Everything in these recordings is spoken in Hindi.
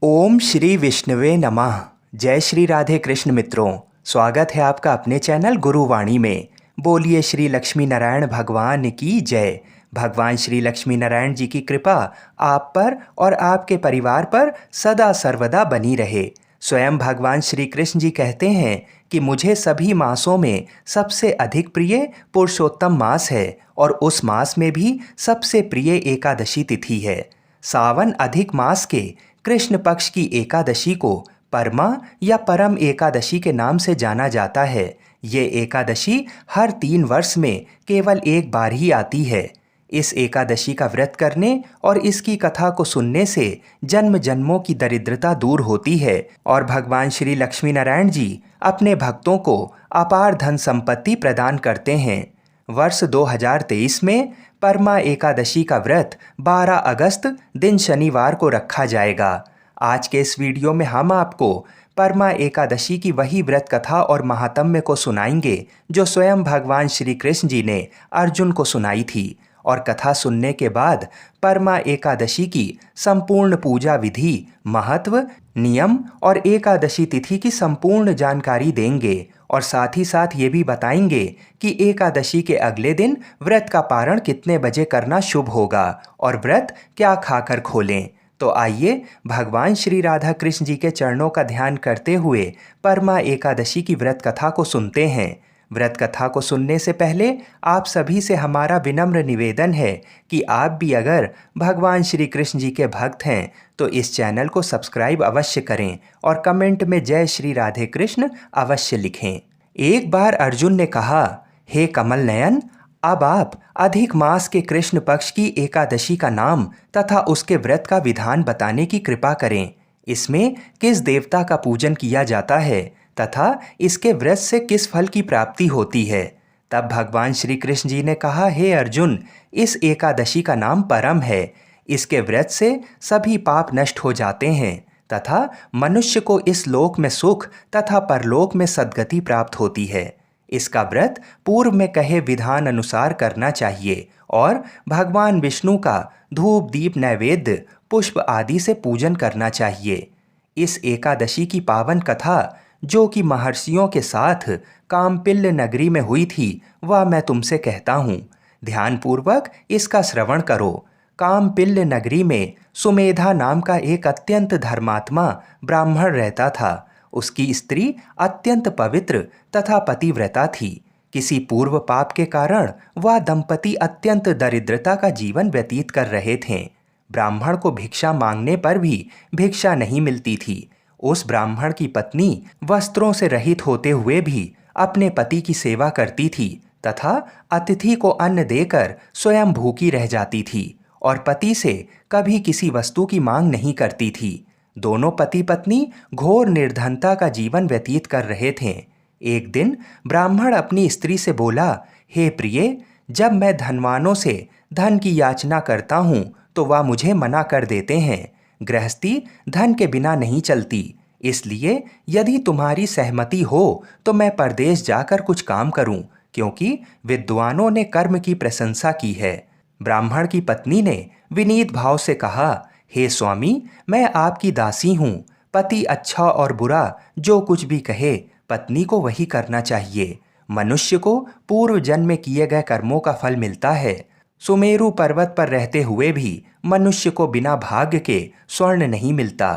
ओम श्री विष्णुवे नमः। जय श्री राधे कृष्ण मित्रों, स्वागत है आपका अपने चैनल गुरुवाणी में। बोलिए श्री लक्ष्मी नारायण भगवान की जय। भगवान श्री लक्ष्मी नारायण जी की कृपा आप पर और आपके परिवार पर सदा सर्वदा बनी रहे। स्वयं भगवान श्री कृष्ण जी कहते हैं कि मुझे सभी मासों में सबसे अधिक प्रिय पुरुषोत्तम मास है और उस मास में भी सबसे प्रिय एकादशी तिथि है। सावन अधिक मास के कृष्ण पक्ष की एकादशी को परमा या परम एकादशी के नाम से जाना जाता है। ये एकादशी हर 3 वर्ष में केवल एक बार ही आती है। इस एकादशी का व्रत करने और इसकी कथा को सुनने से जन्म जन्मों की दरिद्रता दूर होती है और भगवान श्री लक्ष्मी नारायण जी अपने भक्तों को अपार धन संपत्ति प्रदान करते हैं। वर्ष 2023 में परमा एकादशी का व्रत 12 अगस्त दिन शनिवार को रखा जाएगा। आज के इस वीडियो में हम आपको परमा एकादशी की वही व्रत कथा और महात्म्य को सुनाएंगे जो स्वयं भगवान श्री कृष्ण जी ने अर्जुन को सुनाई थी। और कथा सुनने के बाद परमा एकादशी की संपूर्ण पूजा विधि, महत्व, नियम और एकादशी तिथि की संपूर्ण जानकारी देंगे और साथ ही साथ ये भी बताएंगे कि एकादशी के अगले दिन व्रत का पारण कितने बजे करना शुभ होगा और व्रत क्या खाकर खोलें। तो आइए भगवान श्री राधा कृष्ण जी के चरणों का ध्यान करते हुए परमा एकादशी की व्रत कथा को सुनते हैं। व्रत कथा को सुनने से पहले आप सभी से हमारा विनम्र निवेदन है कि आप भी अगर भगवान श्री कृष्ण जी के भक्त हैं तो इस चैनल को सब्सक्राइब अवश्य करें और कमेंट में जय श्री राधे कृष्ण अवश्य लिखें। एक बार अर्जुन ने कहा, हे कमल नयन, अब आप अधिक मास के कृष्ण पक्ष की एकादशी का नाम तथा उसके व्रत का विधान बताने की कृपा करें। इसमें किस देवता का पूजन किया जाता है तथा इसके व्रत से किस फल की प्राप्ति होती है। तब भगवान श्री कृष्ण जी ने कहा, हे अर्जुन, इस एकादशी का नाम परम है। इसके व्रत से सभी पाप नष्ट हो जाते हैं तथा मनुष्य को इस लोक में सुख तथा परलोक में सद्गति प्राप्त होती है। इसका व्रत पूर्व में कहे विधान अनुसार करना चाहिए और भगवान विष्णु का धूप दीप नैवेद्य पुष्प आदि से पूजन करना चाहिए। इस एकादशी की पावन कथा जो कि महर्षियों के साथ कामपिल्य नगरी में हुई थी वह मैं तुमसे कहता हूँ। ध्यानपूर्वक इसका श्रवण करो। कामपिल्य नगरी में सुमेधा नाम का एक अत्यंत धर्मात्मा ब्राह्मण रहता था। उसकी स्त्री अत्यंत पवित्र तथा पतिव्रता थी। किसी पूर्व पाप के कारण वह दंपति अत्यंत दरिद्रता का जीवन व्यतीत कर रहे थे। ब्राह्मण को भिक्षा मांगने पर भी भिक्षा नहीं मिलती थी। उस ब्राह्मण की पत्नी वस्त्रों से रहित होते हुए भी अपने पति की सेवा करती थी तथा अतिथि को अन्न देकर स्वयं भूखी रह जाती थी और पति से कभी किसी वस्तु की मांग नहीं करती थी। दोनों पति पत्नी घोर निर्धनता का जीवन व्यतीत कर रहे थे। एक दिन ब्राह्मण अपनी स्त्री से बोला, हे प्रिय, जब मैं धनवानों से धन की याचना करता हूँ तो वह मुझे मना कर देते हैं। गृहस्थी धन के बिना नहीं चलती, इसलिए यदि तुम्हारी सहमति हो तो मैं परदेश जाकर कुछ काम करूं, क्योंकि विद्वानों ने कर्म की प्रशंसा की है। ब्राह्मण की पत्नी ने विनीत भाव से कहा, हे स्वामी, मैं आपकी दासी हूँ। पति अच्छा और बुरा जो कुछ भी कहे पत्नी को वही करना चाहिए। मनुष्य को पूर्व जन्म में किए गए कर्मों का फल मिलता है। सुमेरु पर्वत पर रहते हुए भी मनुष्य को बिना भाग्य के स्वर्ण नहीं मिलता।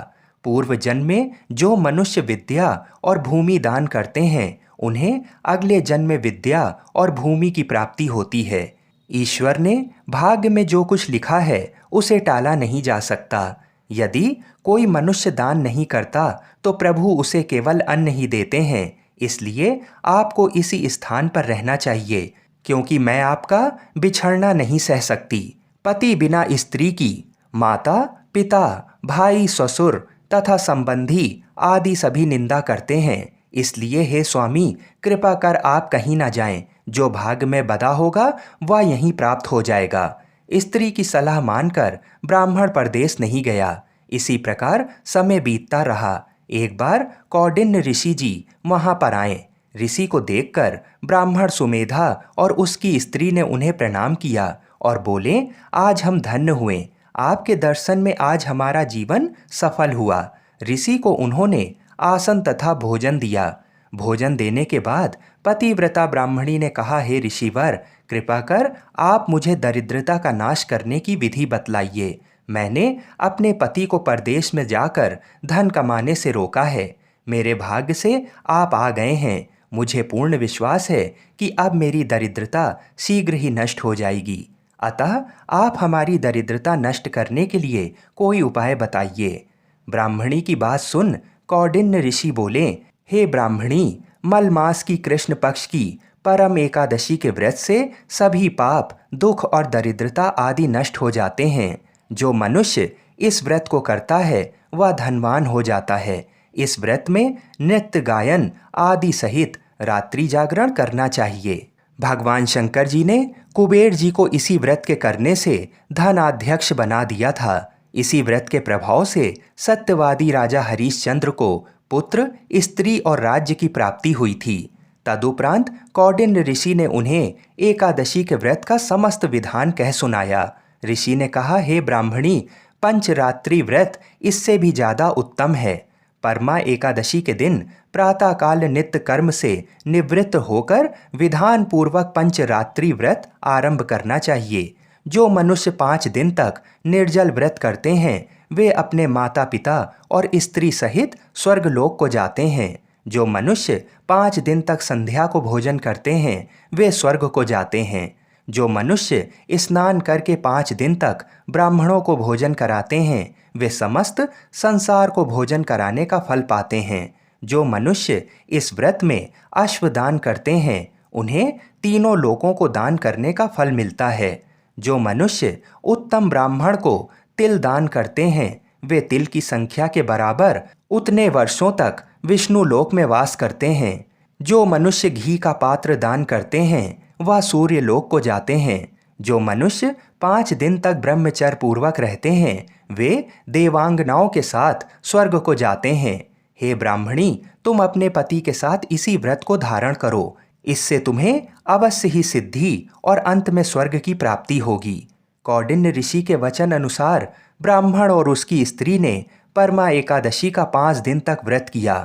पूर्व जन्म में जो मनुष्य विद्या और भूमि दान करते हैं उन्हें अगले जन्म में विद्या और भूमि की प्राप्ति होती है। ईश्वर ने भाग्य में जो कुछ लिखा है उसे टाला नहीं जा सकता। यदि कोई मनुष्य दान नहीं करता तो प्रभु उसे केवल अन्न ही देते हैं। इसलिए आपको इसी स्थान पर रहना चाहिए, क्योंकि मैं आपका बिछड़ना नहीं सह सकती। पति बिना स्त्री की माता, पिता, भाई, ससुर तथा संबंधी आदि सभी निंदा करते हैं। इसलिए हे स्वामी, कृपा कर आप कहीं ना जाएं। जो भाग्य में बदा होगा वह यहीं प्राप्त हो जाएगा। स्त्री की सलाह मानकर ब्राह्मण परदेश नहीं गया। इसी प्रकार समय बीतता रहा। एक बार कौंडिन्य ऋषि जी वहां पर आए। ऋषि को देखकर ब्राह्मण सुमेधा और उसकी स्त्री ने उन्हें प्रणाम किया और बोले, आज हम धन्य हुए। आपके दर्शन में आज हमारा जीवन सफल हुआ। ऋषि को उन्होंने आसन तथा भोजन दिया। भोजन देने के बाद पतिव्रता ब्राह्मणी ने कहा, हे ऋषिवर, कृपा कर आप मुझे दरिद्रता का नाश करने की विधि बतलाइए। मैंने अपने पति को परदेश में जाकर धन कमाने से रोका है। मेरे भाग्य से आप आ गए हैं। मुझे पूर्ण विश्वास है कि अब मेरी दरिद्रता शीघ्र ही नष्ट हो जाएगी। अतः आप हमारी दरिद्रता नष्ट करने के लिए कोई उपाय बताइए। ब्राह्मणी की बात सुन कौंडिन्य ऋषि बोले, हे ब्राह्मणी, मल मास की कृष्ण पक्ष की परम एकादशी के व्रत से सभी पाप, दुख और दरिद्रता आदि नष्ट हो जाते हैं। जो मनुष्य इस व्रत को करता है वह धनवान हो जाता है। इस व्रत में नृत्य गायन आदि सहित रात्रि जागरण करना चाहिए। भगवान शंकर जी ने कुबेर जी को इसी व्रत के करने से धनाध्यक्ष बना दिया था। इसी व्रत के प्रभाव से सत्यवादी राजा हरिश्चंद्र को पुत्र, स्त्री और राज्य की प्राप्ति हुई थी। तदुपरांत कौंडिन्य ऋषि ने उन्हें एकादशी के व्रत का समस्त विधान कह सुनाया। ऋषि ने कहा, हे ब्राह्मणी, पंचरात्रि व्रत इससे भी ज्यादा उत्तम है। परमा एकादशी के दिन प्रातःकाल नित्य कर्म से निवृत्त होकर विधान पूर्वक पंचरात्रि व्रत आरंभ करना चाहिए। जो मनुष्य 5 दिन तक निर्जल व्रत करते हैं वे अपने माता पिता और स्त्री सहित स्वर्गलोक को जाते हैं। जो मनुष्य 5 दिन तक संध्या को भोजन करते हैं वे स्वर्ग को जाते हैं। जो मनुष्य स्नान करके 5 दिन तक ब्राह्मणों को भोजन कराते हैं वे समस्त संसार को भोजन कराने का फल पाते हैं। जो मनुष्य इस व्रत में अश्वदान करते हैं उन्हें तीनों लोकों को दान करने का फल मिलता है। जो मनुष्य उत्तम ब्राह्मण को तिल दान करते हैं वे तिल की संख्या के बराबर उतने वर्षों तक विष्णु लोक में वास करते हैं। जो मनुष्य घी का पात्र दान करते हैं वह सूर्य लोक को जाते हैं। जो मनुष्य 5 दिन तक ब्रह्मचर्य पूर्वक रहते हैं वे देवांगनाओं के साथ स्वर्ग को जाते हैं। हे ब्राह्मणी, तुम अपने पति के साथ इसी व्रत को धारण करो। इससे तुम्हें अवश्य ही सिद्धि और अंत में स्वर्ग की प्राप्ति होगी। कौंडिन्य ऋषि के वचन अनुसार ब्राह्मण और उसकी स्त्री ने परमा एकादशी का 5 दिन तक व्रत किया।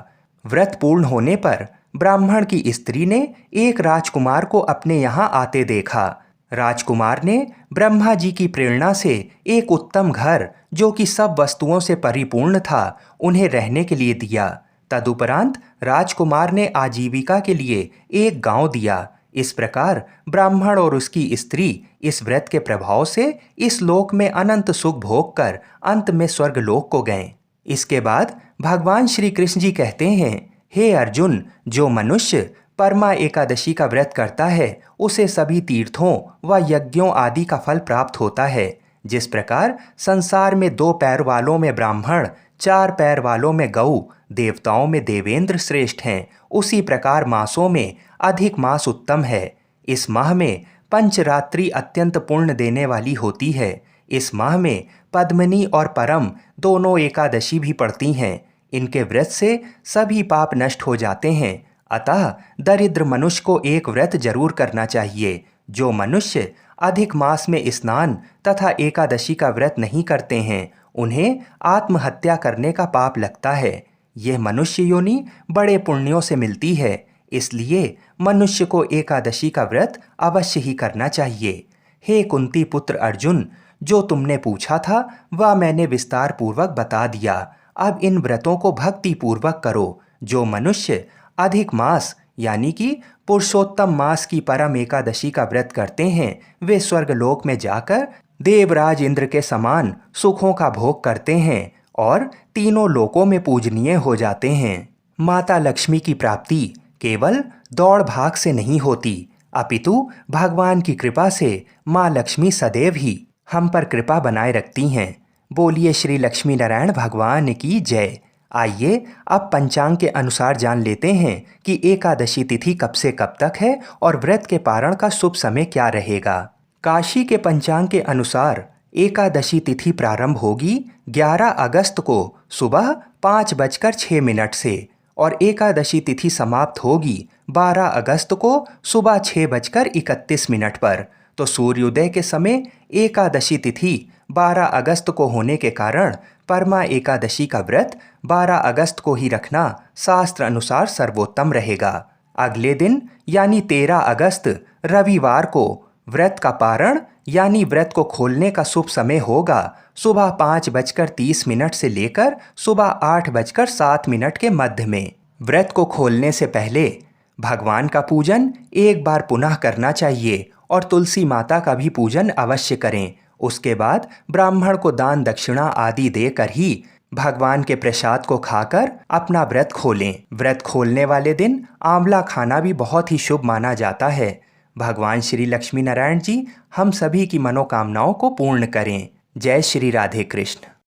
व्रत पूर्ण होने पर ब्राह्मण की स्त्री ने एक राजकुमार को अपने यहाँ आते देखा। राजकुमार ने ब्रह्मा जी की प्रेरणा से एक उत्तम घर जो कि सब वस्तुओं से परिपूर्ण था उन्हें रहने के लिए दिया। तदुपरांत राजकुमार ने आजीविका के लिए एक गांव दिया। इस प्रकार ब्राह्मण और उसकी स्त्री इस व्रत के प्रभाव से इस लोक में अनंत सुख भोग कर अंत में स्वर्ग लोक को गए। इसके बाद भगवान श्री कृष्ण जी कहते हैं, हे अर्जुन, जो मनुष्य परमा एकादशी का व्रत करता है उसे सभी तीर्थों व यज्ञों आदि का फल प्राप्त होता है। जिस प्रकार संसार में 2 पैर वालों में ब्राह्मण, 4 पैर वालों में गऊ, देवताओं में देवेंद्र श्रेष्ठ हैं, उसी प्रकार मासों में अधिक मास उत्तम है। इस माह में पंचरात्रि अत्यंत पुण्य देने वाली होती है। इस माह में पद्मिनी और परम दोनों एकादशी भी पड़ती हैं। इनके व्रत से सभी पाप नष्ट हो जाते हैं। अतः दरिद्र मनुष्य को एक व्रत जरूर करना चाहिए। जो मनुष्य अधिक मास में स्नान तथा एकादशी का व्रत नहीं करते हैं उन्हें आत्महत्या करने का पाप लगता है। यह मनुष्य योनि बड़े पुण्यों से मिलती है, इसलिए मनुष्य को एकादशी का व्रत अवश्य ही करना चाहिए। हे कुंती पुत्र अर्जुन, जो तुमने पूछा था वह मैंने विस्तार पूर्वक बता दिया। अब इन व्रतों को भक्ति पूर्वक करो। जो मनुष्य अधिक मास यानी कि पुरुषोत्तम मास की परम एकादशी का व्रत करते हैं वे स्वर्गलोक में जाकर देवराज इंद्र के समान सुखों का भोग करते हैं और तीनों लोकों में पूजनीय हो जाते हैं। माता लक्ष्मी की प्राप्ति केवल दौड़ भाग से नहीं होती, अपितु भगवान की कृपा से माँ लक्ष्मी सदैव ही हम पर कृपा बनाए रखती हैं। बोलिए श्री लक्ष्मी नारायण भगवान की जय। आइए अब पंचांग के अनुसार जान लेते हैं कि एकादशी तिथि कब से कब तक है और व्रत के पारण का शुभ समय क्या रहेगा। काशी के पंचांग के अनुसार एकादशी तिथि प्रारंभ होगी 11 अगस्त को सुबह 5:06 से और एकादशी तिथि समाप्त होगी 12 अगस्त को सुबह 6:31 पर। तो सूर्योदय के समय एकादशी तिथि 12 अगस्त को होने के कारण परमा एकादशी का व्रत 12 अगस्त को ही रखना शास्त्र अनुसार सर्वोत्तम रहेगा। अगले दिन यानी 13 अगस्त रविवार को व्रत का पारण यानी व्रत को खोलने का शुभ समय होगा सुबह 5:30 से लेकर सुबह 8:07 के मध्य में। व्रत को खोलने से पहले भगवान का पूजन एक बार पुनः करना चाहिए और तुलसी माता का भी पूजन अवश्य करें। उसके बाद ब्राह्मण को दान दक्षिणा आदि देकर ही भगवान के प्रसाद को खाकर अपना व्रत खोलें। व्रत खोलने वाले दिन आंवला खाना भी बहुत ही शुभ माना जाता है। भगवान श्री लक्ष्मी नारायण जी हम सभी की मनोकामनाओं को पूर्ण करें। जय श्री राधे कृष्ण।